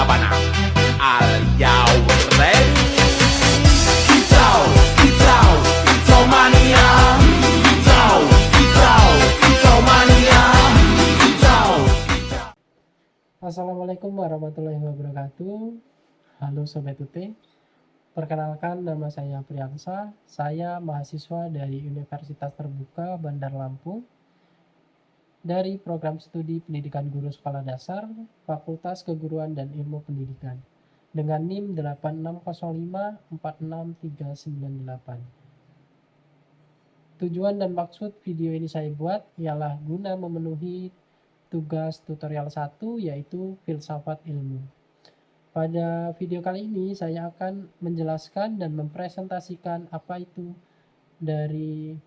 Sabana. Are you ready? Kicau, kicau, kicau mania. Kicau, kicau, kicau mania. Kicau, kicau. Assalamualaikum warahmatullahi wabarakatuh. Halo Sobat UT. Perkenalkan, nama saya Priyansa. Saya mahasiswa dari Universitas Terbuka Bandar Lampung dari program studi Pendidikan Guru Sekolah Dasar, Fakultas Keguruan dan Ilmu Pendidikan dengan NIM 8605463998. Tujuan dan maksud video ini saya buat ialah guna memenuhi tugas tutorial 1, yaitu filsafat ilmu. Pada video kali ini saya akan menjelaskan dan mempresentasikan apa itu dari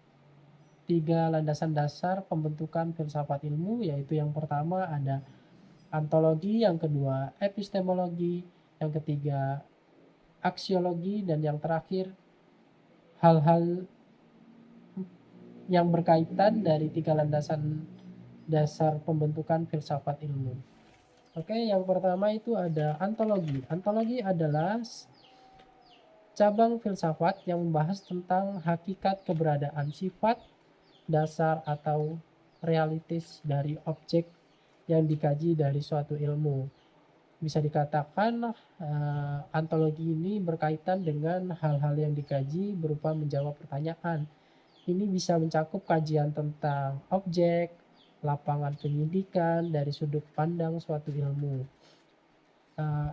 3 landasan dasar pembentukan filsafat ilmu, yaitu yang pertama ada ontologi, yang kedua epistemologi, yang ketiga aksiologi, dan yang terakhir hal-hal yang berkaitan dari 3 landasan dasar pembentukan filsafat ilmu. Oke, yang pertama itu ada ontologi. Ontologi adalah cabang filsafat yang membahas tentang hakikat keberadaan sifat, dasar atau realitis dari objek yang dikaji dari suatu ilmu. Bisa dikatakan ontologi ini berkaitan dengan hal-hal yang dikaji berupa menjawab pertanyaan. Ini bisa mencakup kajian tentang objek, lapangan penyidikan dari sudut pandang suatu ilmu.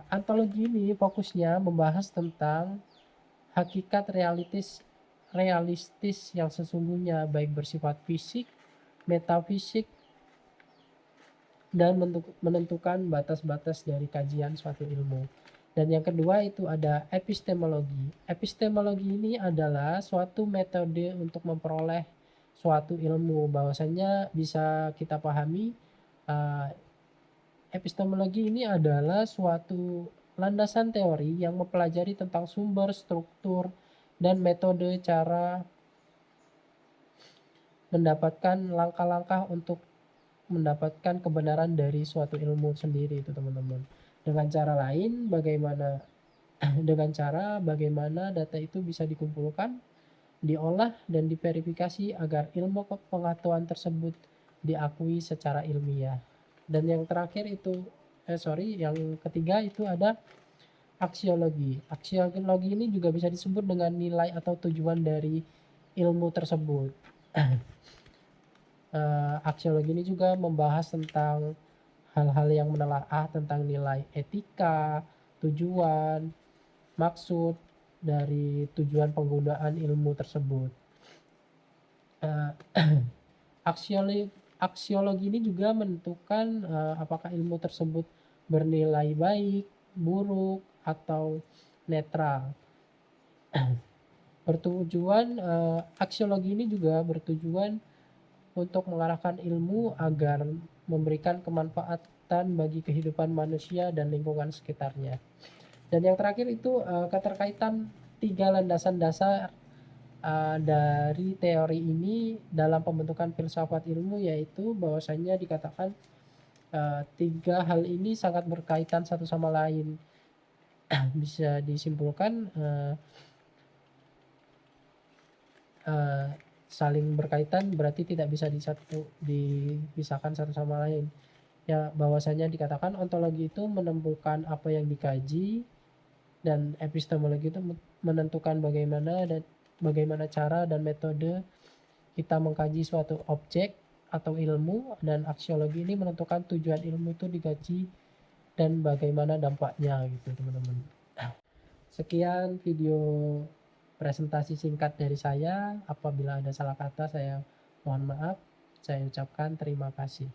Ontologi ini fokusnya membahas tentang hakikat realistis yang sesungguhnya, baik bersifat fisik, metafisik, dan menentukan batas-batas dari kajian suatu ilmu. Dan yang kedua itu ada epistemologi. Epistemologi ini adalah suatu metode untuk memperoleh suatu ilmu. Bahwasanya bisa kita pahami, epistemologi ini adalah suatu landasan teori yang mempelajari tentang sumber, struktur, dan metode cara mendapatkan langkah-langkah untuk mendapatkan kebenaran dari suatu ilmu sendiri, itu teman-teman. Dengan cara lain, bagaimana data itu bisa dikumpulkan, diolah, dan diverifikasi agar ilmu pengetahuan tersebut diakui secara ilmiah. Dan yang terakhir itu yang ketiga itu ada aksiologi. Aksiologi ini juga bisa disebut dengan nilai atau tujuan dari ilmu tersebut. Aksiologi ini juga membahas tentang hal-hal yang menelaah tentang nilai etika, tujuan, maksud dari tujuan penggunaan ilmu tersebut. Aksiologi ini juga menentukan apakah ilmu tersebut bernilai baik, buruk, atau netral. Aksiologi ini juga bertujuan untuk mengarahkan ilmu agar memberikan kemanfaatan bagi kehidupan manusia dan lingkungan sekitarnya. Dan yang terakhir itu keterkaitan 3 landasan dasar dari teori ini dalam pembentukan filsafat ilmu, yaitu bahwasanya dikatakan 3 hal ini sangat berkaitan satu sama lain. Bisa disimpulkan saling berkaitan berarti tidak bisa dipisahkan satu sama lain. Ya, bahwasanya dikatakan ontologi itu menemukan apa yang dikaji, dan epistemologi itu menentukan bagaimana cara dan metode kita mengkaji suatu objek atau ilmu, dan aksiologi ini menentukan tujuan ilmu itu dikaji dan bagaimana dampaknya, gitu teman-teman. Sekian video presentasi singkat dari saya. Apabila ada salah kata, saya mohon maaf. Saya ucapkan terima kasih.